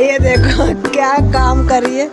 ये देखो क्या काम कर रही है।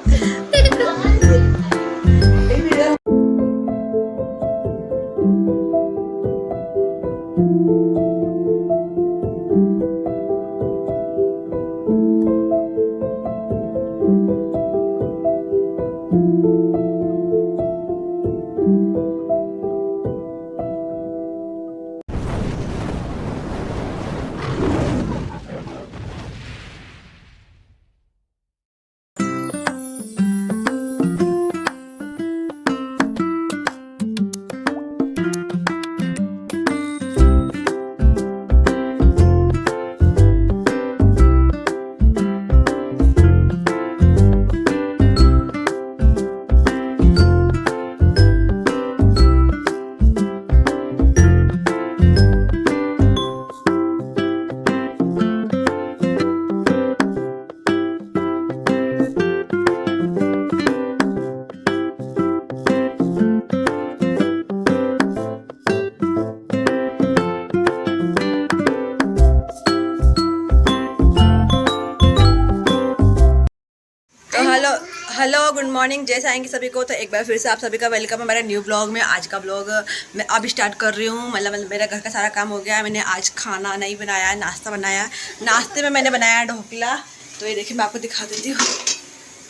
हेलो गुड मॉर्निंग, जैसे आएंगे सभी को। तो एक बार फिर से आप सभी का वेलकम है हमारे न्यू ब्लॉग में। आज का ब्लॉग मैं अब स्टार्ट कर रही हूँ। मतलब मेरा घर का सारा काम हो गया है। मैंने आज खाना नहीं बनाया है, नाश्ता बनाया। नाश्ते में मैंने बनाया ढोकला। तो ये देखिए मैं आपको दिखा देती हूँ,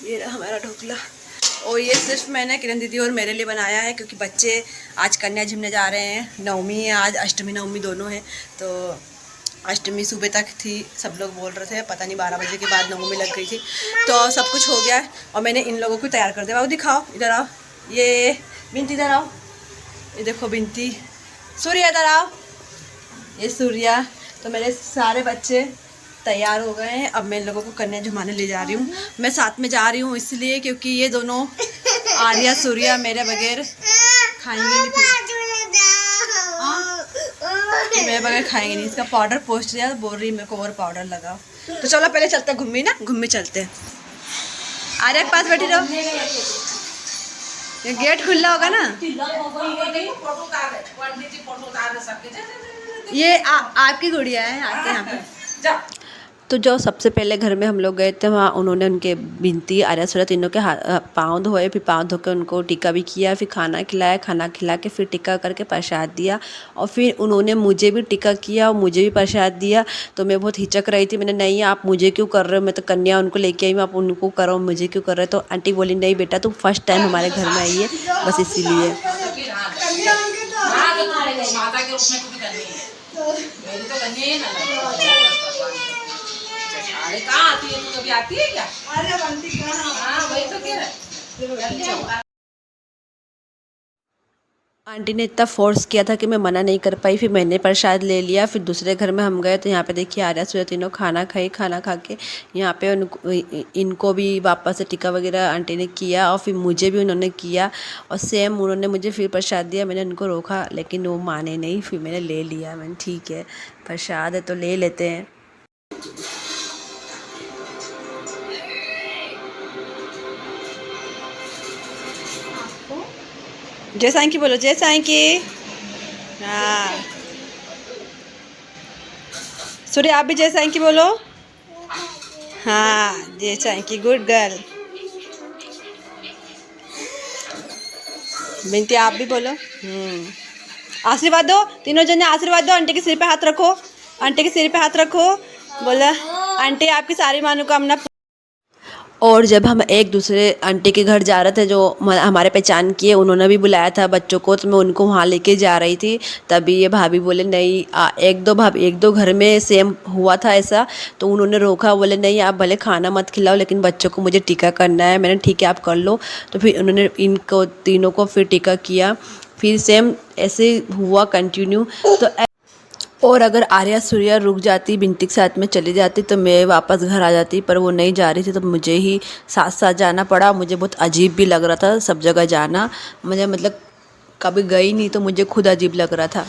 ये रहा हमारा ढोकला। और ये सिर्फ मैंने किरण दीदी और मेरे लिए बनाया है, क्योंकि बच्चे आज कन्या झिमने जा रहे हैं। नवमी है आज, अष्टमी नवमी दोनों है। तो अष्टमी सुबह तक थी, सब लोग बोल रहे थे, पता नहीं 12 बजे के बाद नवमी लग गई थी। तो सब कुछ हो गया है और मैंने इन लोगों को तैयार कर दिया। बाबू दिखाओ, इधर आओ। ये बिनती इधर आओ, ये देखो बिनती। सूर्या इधर आओ, ये सूर्या। तो मेरे सारे बच्चे तैयार हो गए हैं। अब मैं इन लोगों को कन्या झुमाने ले जा रही हूँ। मैं साथ में जा रही हूँ इसलिए क्योंकि ये दोनों आर्या सूर्या मेरे बगैर खाएंगे नहीं, मेरे बगैर खाएंगे नहीं। इसका पाउडर पोस्ट दिया, बोल रही मेरे को और पाउडर लगाओ। तो चलो पहले चलते घूमी ना, घूमी चलते। आर्या के पास बैठी रहो, ये गेट खुला होगा ना। ये आपकी गुड़िया है, आके यहाँ पे। तो जो सबसे पहले घर में हम लोग गए थे, वहाँ उन्होंने उनके बिनती आर्या सूर्या तीनों के पाँव धोए। फिर पाँव धो के उनको टीका भी किया, फिर खाना खिलाया। खाना खिला के फिर टीका करके प्रसाद दिया। और फिर उन्होंने मुझे भी टीका किया और मुझे भी प्रसाद दिया। तो मैं बहुत हिचक रही थी। मैंने, नहीं आप मुझे क्यों कर रहे हो, मैं तो कन्या उनको लेके आई हूँ, आप उनको करो, मुझे क्यों कर रहे हो। तो आंटी बोली, नहीं बेटा तुम फर्स्ट टाइम हमारे घर में आई है, बस इसीलिए। अरे कहाँ आती है तू, कभी आती है क्या? अरे बनती कहाँ? हाँ वही तो कह रहा। आंटी ने इतना फोर्स किया था कि मैं मना नहीं कर पाई। फिर मैंने प्रसाद ले लिया। फिर दूसरे घर में हम गए तो यहाँ पे देखिए आर्या सूर्या तीनों खाना खाई। खाना खा के यहाँ पे इनको भी वापस से टीका वगैरह आंटी ने किया और फिर मुझे भी उन्होंने किया। और सेम उन्होंने मुझे फिर प्रसाद दिया। मैंने उनको रोका लेकिन वो माने नहीं, फिर मैंने ले लिया। मैंने ठीक है प्रसाद है तो ले लेते हैं। जय साईं की बोलो, जय साईं की। हाँ सूर्य आप भी जय साईं की बोलो। हाँ जय साईं की, गुड गर्ल। बिनती आप भी बोलो। आशीर्वाद दो, तीनों जने आशीर्वाद दो। आंटी के सिर पे हाथ रखो, आंटी के सिर पे हाथ रखो। बोला आंटी आपकी सारी मनोकामना। और जब हम एक दूसरे आंटी के घर जा रहे थे, जो हमारे पहचान किए, उन्होंने भी बुलाया था बच्चों को, तो मैं उनको वहाँ लेके जा रही थी। तभी ये भाभी बोले नहीं, एक दो घर में सेम हुआ था ऐसा। तो उन्होंने रोका, बोले नहीं आप भले खाना मत खिलाओ लेकिन बच्चों को मुझे टीका करना है। मैंने ठीक है आप कर लो। तो फिर उन्होंने इनको तीनों को फिर टीका किया। फिर सेम ऐसे हुआ कंटिन्यू। तो और अगर आर्या सूर्या रुक जाती, बिनती के साथ में चली जाती, तो मैं वापस घर आ जाती। पर वो नहीं जा रही थी तो मुझे ही साथ साथ जाना पड़ा। मुझे बहुत अजीब भी लग रहा था सब जगह जाना। मुझे मतलब कभी गई नहीं तो मुझे खुद अजीब लग रहा था।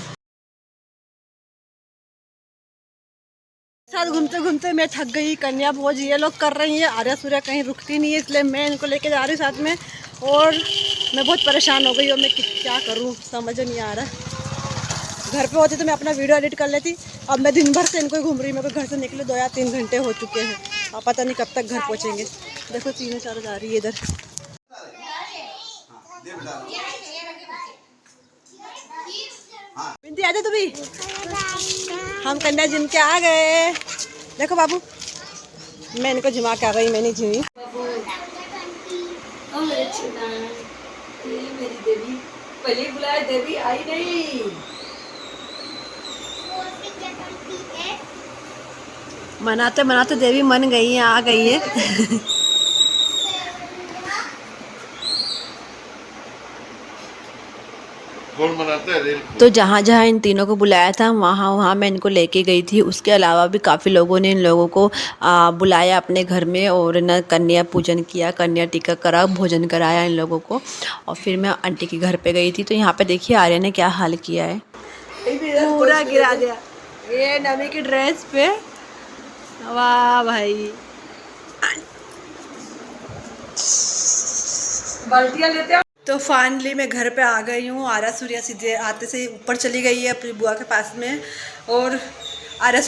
साथ घूमते घूमते मैं थक गई। कन्या भोज ये लोग कर रही है, आर्या सूर्या कहीं रुकती नहीं है, इसलिए मैं इनको लेके जा रही हूँ साथ में। और मैं बहुत परेशान हो गई और मैं क्या करूँ समझ नहीं आ रहा। घर पे होती तो मैं अपना वीडियो एडिट कर लेती। अब मैं दिन भर से इनको ही घूम रही हूँ। मेरे को घर से निकले 2 या 3 घंटे हो चुके हैं। अब पता नहीं कब तक घर पहुँचेंगे। देखो 3-4 जा रही है इधर। बिंदी आजा तू भी। हम कन्या जिम के आ गए। देखो बाबू, मैं इनको जिमा के आ गई। मैं नहीं जिमी। मेरी देवी पहले बुलाया, देवी आई नहीं। मनाते मनाते देवी मन गई है, आ गई है। कौन मनाता है रेल को? तो जहाँ जहाँ इन तीनों को बुलाया था वहाँ वहाँ मैं इनको लेके गई थी। उसके अलावा भी काफ़ी लोगों ने इन लोगों को बुलाया अपने घर में और न कन्या पूजन किया, कन्या टीका करा, भोजन कराया इन लोगों को। और फिर मैं आंटी के घर पे गई थी। तो यहाँ पे देखिए आर्या ने क्या हाल किया है, पूरा गिरा दिया ये नमी की ड्रेस पे। वाह भाई, बाल्टियाँ लेते हैं। तो फाइनली मैं घर पे आ गई हूँ। आर्या सूर्या सीधे आते से ऊपर चली गई है अपनी बुआ के पास में। और आर्या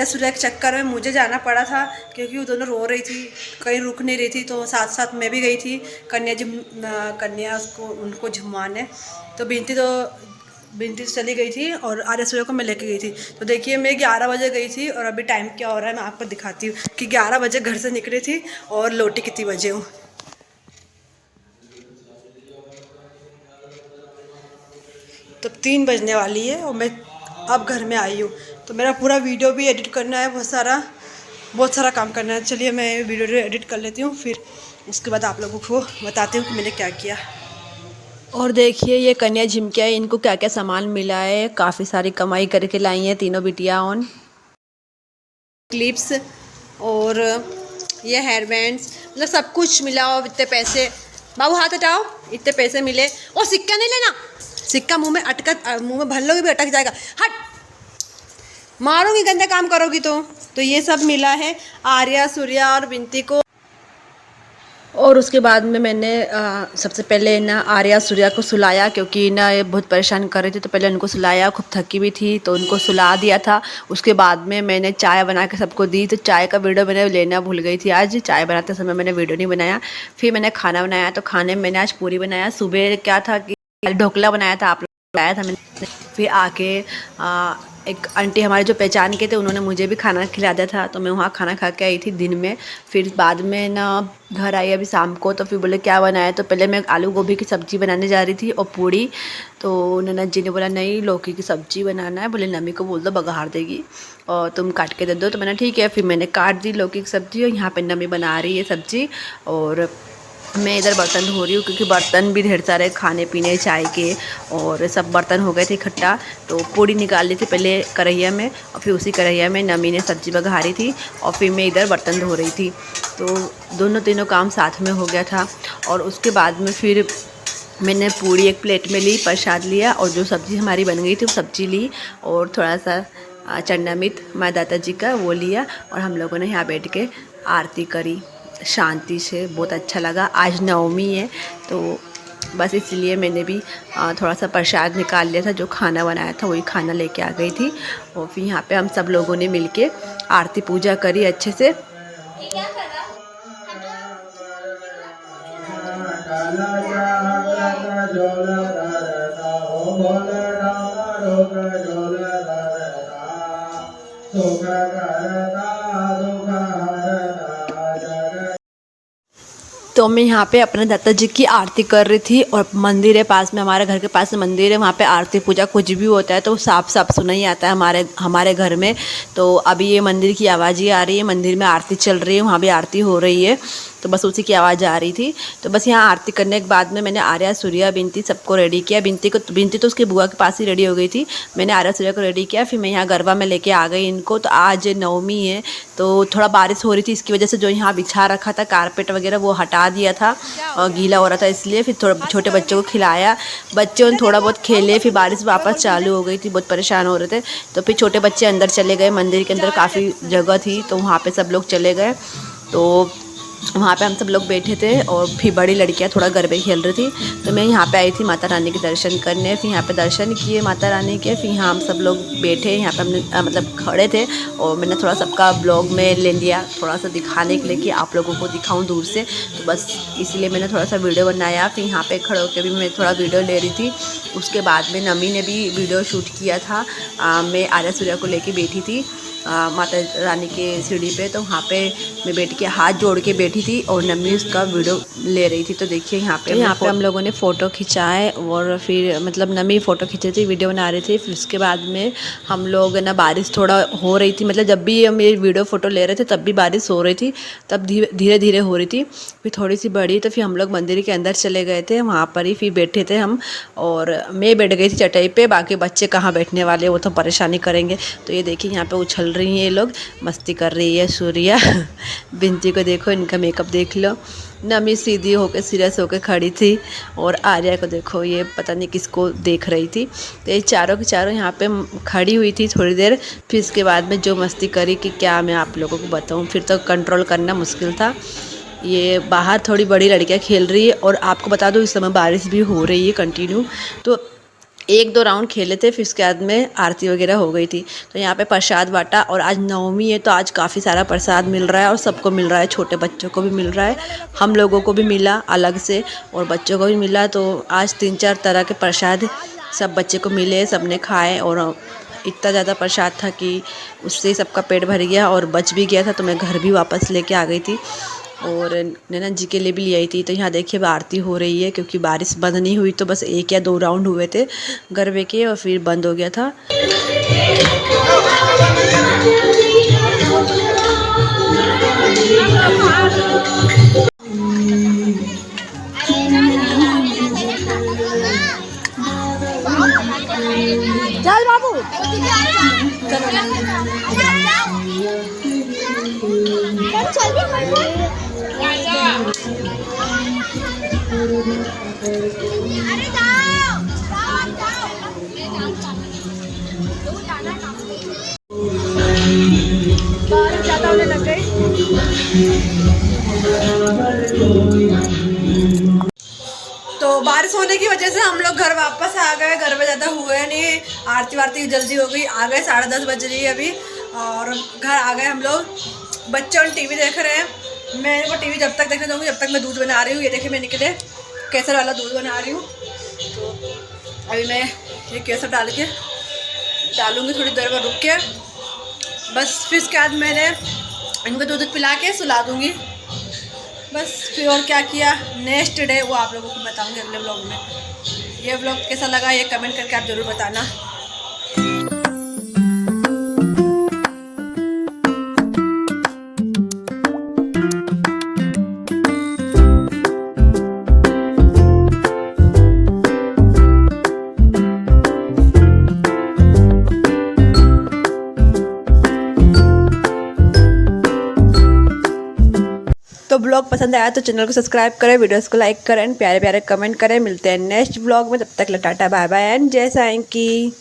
सूर्या के चक्कर में मुझे जाना पड़ा था क्योंकि वो दोनों रो रही थी, कहीं रुक नहीं रही थी। तो साथ साथ मैं भी गई थी कन्या उनको झुमवाने। तो बिनती चली गई थी और आर्या सूर्या को मैं लेके गई थी। तो देखिए मैं 11 बजे गई थी और अभी टाइम क्या हो रहा है मैं आपको दिखाती हूँ कि 11 बजे घर से निकली थी और लौटी कितनी बजे हूँ। तो 3 बजने वाली है और मैं अब घर में आई हूँ। तो मेरा पूरा वीडियो भी एडिट करना है, बहुत सारा काम करना है। चलिए मैं वीडियो एडिट कर लेती हूँ, फिर उसके बाद आप लोगों को बताती हूँ कि मैंने क्या किया। और देखिए ये कन्या झिमकिया है, इनको क्या क्या सामान मिला है। काफ़ी सारी कमाई करके लाई हैं तीनों बिटिया। ऑन क्लिप्स और ये हेयर बैंड्स, मतलब सब कुछ मिला। और इतने पैसे, बाबू हाथ हटाओ, इतने पैसे मिले। और सिक्का नहीं लेना, सिक्का मुंह में भर लोगे भी अटक जाएगा। हट, मारूंगी गंदा काम करोगी तो ये सब मिला है आर्या सूर्या और बिनती को। और उसके बाद में मैंने सबसे पहले ना आर्या सूर्या को सुलाया क्योंकि ना ये बहुत परेशान कर रही थी। तो पहले उनको सुलाया, खूब थकी भी थी तो उनको सुला दिया था। उसके बाद में मैंने चाय बना के सबको दी। तो चाय का वीडियो मैंने लेना भूल गई थी आज, चाय बनाते समय मैंने वीडियो नहीं बनाया। फिर मैंने खाना बनाया। तो खाने में मैंने आज पूरी बनाया। सुबह क्या था कि ढोकला बनाया था, आप लोग बनाया था मैंने। फिर आके एक आंटी हमारे जो पहचान के थे उन्होंने मुझे भी खाना खिला दिया था। तो मैं वहाँ खाना खा के आई थी दिन में। फिर बाद में ना घर आई अभी शाम को। तो फिर बोले क्या बनाया, तो पहले मैं आलू गोभी की सब्ज़ी बनाने जा रही थी और पूड़ी। तो ननद जी ने बोला नहीं लौकी की सब्ज़ी बनाना है, बोले नमी को बोल दो बघार देगी और तुम काट के दे दो। तो मैंने ठीक है, फिर मैंने काट दी लौकी की सब्ज़ी और यहाँ पर नमी बना रही है सब्ज़ी। और मैं इधर बर्तन धो रही हूँ क्योंकि बर्तन भी ढेर सारे खाने पीने चाय के और सब बर्तन हो गए थे इकट्ठा। तो पूड़ी निकाल ली थी पहले कढ़ैया में और फिर उसी कढ़ैया में नमी ने सब्ज़ी बघारी थी और फिर मैं इधर बर्तन धो रही थी। तो दोनों तीनों काम साथ में हो गया था। और उसके बाद में फिर मैंने पूड़ी एक प्लेट में ली, प्रसाद लिया और जो सब्ज़ी हमारी बन गई थी वो सब्ज़ी ली और थोड़ा सा चन्नामित माँ दाता जी का वो लिया। और हम लोगों ने यहाँ बैठ के आरती करी शांति से, बहुत अच्छा लगा। आज नवमी है तो बस इसलिए मैंने भी थोड़ा सा प्रसाद निकाल लिया था। जो खाना बनाया था वही खाना लेके आ गई थी। और फिर यहाँ पे हम सब लोगों ने मिलके आरती पूजा करी अच्छे से। तो मैं यहाँ पे अपने दाता जी की आरती कर रही थी और मंदिर है पास में, हमारे घर के पास में मंदिर है। वहाँ पे आरती पूजा कुछ भी होता है तो साफ साफ सुना ही आता है हमारे घर में। तो अभी ये मंदिर की आवाज़ ही आ रही है, मंदिर में आरती चल रही है, वहाँ भी आरती हो रही है तो बस उसी की आवाज़ आ रही थी। तो बस यहाँ आरती करने के बाद में मैंने आर्या सूर्या बिनती सबको रेडी किया। बिनती तो उसकी बुआ के पास ही रेडी हो गई थी, मैंने आर्या सूर्या को रेडी किया। फिर मैं यहाँ गरबा में लेके आ गई इनको। तो आज नवमी है तो थोड़ा बारिश हो रही थी, इसकी वजह से जो यहाँ बिछा रखा था कारपेट वगैरह वो हटा हटा दिया था और गीला हो रहा था इसलिए। फिर थोड़ा छोटे बच्चों को खिलाया, बच्चों ने थोड़ा बहुत खेले। फिर बारिश वापस चालू हो गई थी, बहुत परेशान हो रहे थे, तो फिर छोटे बच्चे अंदर चले गए। मंदिर के अंदर काफ़ी जगह थी तो वहाँ पे सब लोग चले गए। तो वहाँ पे हम सब लोग बैठे थे और फिर बड़ी लड़कियाँ थोड़ा गरबे खेल रही थी। तो मैं यहाँ पे आई थी माता रानी के दर्शन करने। फिर यहाँ पे दर्शन किए माता रानी के। फिर यहाँ हम सब लोग बैठे, यहाँ पे हमने मतलब खड़े थे और मैंने थोड़ा सबका ब्लॉग में ले लिया, थोड़ा सा दिखाने के लिए कि आप लोगों को दिखाऊं दूर से, तो बस इसलिए मैंने थोड़ा सा वीडियो बनाया। फिर यहाँ पर खड़े होकर भी मैं थोड़ा वीडियो ले रही थी। उसके बाद में नमी ने भी वीडियो शूट किया था। मैं आर्या सूर्या को लेके बैठी थी माता रानी के सीढ़ी पे, तो वहाँ पे मैं बैठ के हाथ जोड़ के बैठी थी और नम्मी उसका वीडियो ले रही थी। तो देखिए यहाँ पे हम लोगों ने फ़ोटो खिंचाए और फिर मतलब नम्मी फ़ोटो खींच रही थी, वीडियो बना रही थी। फिर उसके बाद में हम लोग ना, बारिश थोड़ा हो रही थी, मतलब जब भी हम ये वीडियो फ़ोटो ले रहे थे तब भी बारिश हो रही थी, तब धीरे धीरे हो रही थी। फिर थोड़ी सी बढ़ी तो फिर हम लोग मंदिर के अंदर चले गए थे, वहाँ पर ही फिर बैठे थे हम। और मैं बैठ गई थी चटाई पे, बाकी बच्चे कहाँ बैठने वाले, वो तो परेशानी करेंगे। तो ये देखिए यहाँ पे उछल रही हैं ये लोग, मस्ती कर रही है सूर्या। बिंती को देखो, इनका मेकअप देख लो। नमी सीधी होकर सीरियस होकर खड़ी थी और आर्या को देखो, ये पता नहीं किसको देख रही थी। तो ये चारों के चारों यहाँ पे खड़ी हुई थी थोड़ी देर। फिर इसके बाद में जो मस्ती करी कि क्या मैं आप लोगों को बताऊँ, फिर तो कंट्रोल करना मुश्किल था। ये बाहर थोड़ी बड़ी लड़कियाँ खेल रही है और आपको बता दूँ इस समय बारिश भी हो रही है कंटिन्यू। तो 1-2 राउंड खेले थे, फिर उसके बाद में आरती वगैरह हो गई थी। तो यहाँ पे प्रसाद बांटा और आज नवमी है तो आज काफ़ी सारा प्रसाद मिल रहा है और सबको मिल रहा है, छोटे बच्चों को भी मिल रहा है, हम लोगों को भी मिला अलग से और बच्चों को भी मिला। तो आज 3-4 तरह के प्रसाद सब बच्चे को मिले, सब ने खाए और इतना ज़्यादा प्रसाद था कि उससे सबका पेट भर गया और बच भी गया था। तो मैं घर भी वापस लेके आ गई थी और नैना जी के लिए भी ले आई थी। तो यहाँ देखिए आरती हो रही है, क्योंकि बारिश बंद नहीं हुई, तो बस 1 या 2 राउंड हुए थे गरबे के और फिर बंद हो गया था। चल बाबू, अरे जाओ बारिश ज़्यादा होने लग गई। तो बारिश होने की वजह से हम लोग घर वापस आ गए। घर में ज़्यादा हुए नहीं, आरती वारती जल्दी हो गई, आ गए 10:30 बज रही है अभी और घर आ गए हम लोग। बच्चे टीवी देख रहे हैं, मैं इनको टीवी जब तक देखने दूँगी जब तक मैं दूध बना रही हूँ। ये देखिए मैं इनके लिए केसर वाला दूध बना रही हूँ। तो अभी मैं ये केसर डालूँगी थोड़ी देर में रुक के, बस फिर इसके बाद मैंने इनको दूध पिला के सुला दूँगी बस। फिर और क्या किया नेक्स्ट डे वो आप लोगों को बताऊँगी अगले व्लॉग में। ये व्लॉग कैसा लगा ये कमेंट करके आप ज़रूर बताना। तो ब्लॉग पसंद आया तो चैनल को सब्सक्राइब करें, वीडियोस को लाइक करें, प्यारे प्यारे कमेंट करें। मिलते हैं नेक्स्ट ब्लॉग में, तब तक टाटा बाय बाय एंड जय साईं की।